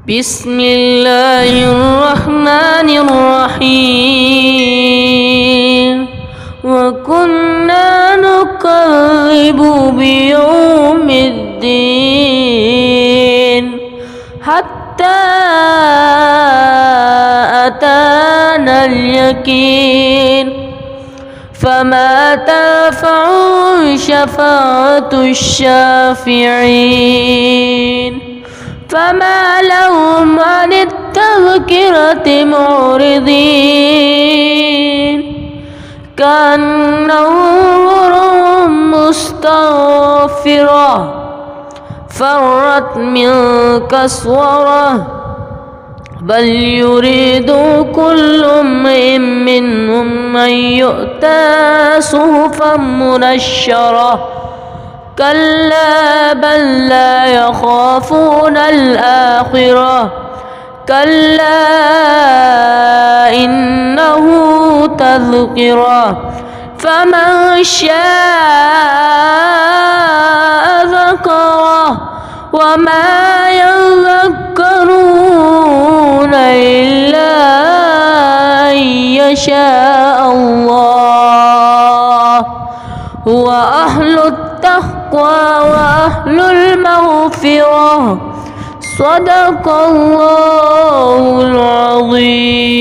بسم الله الرحمن الرحيم وكنا نكذب بيوم الدين حتى أتانا اليقين فما تنفعهم شفاعة الشافعين فما لهم عن التذكرة معرضين كأنهم مستغفرة فرت من قسورة بل يريد كل امرئ منهم أن يؤتى صحفا منشرة كلا بل لا يخافون الآخرة كلا إنه تذكرة فمن شاء ذكره وما يذكرون إلا أن يشاء الله هو أهل التقوى وأهل المغفرة صدق الله العظيم.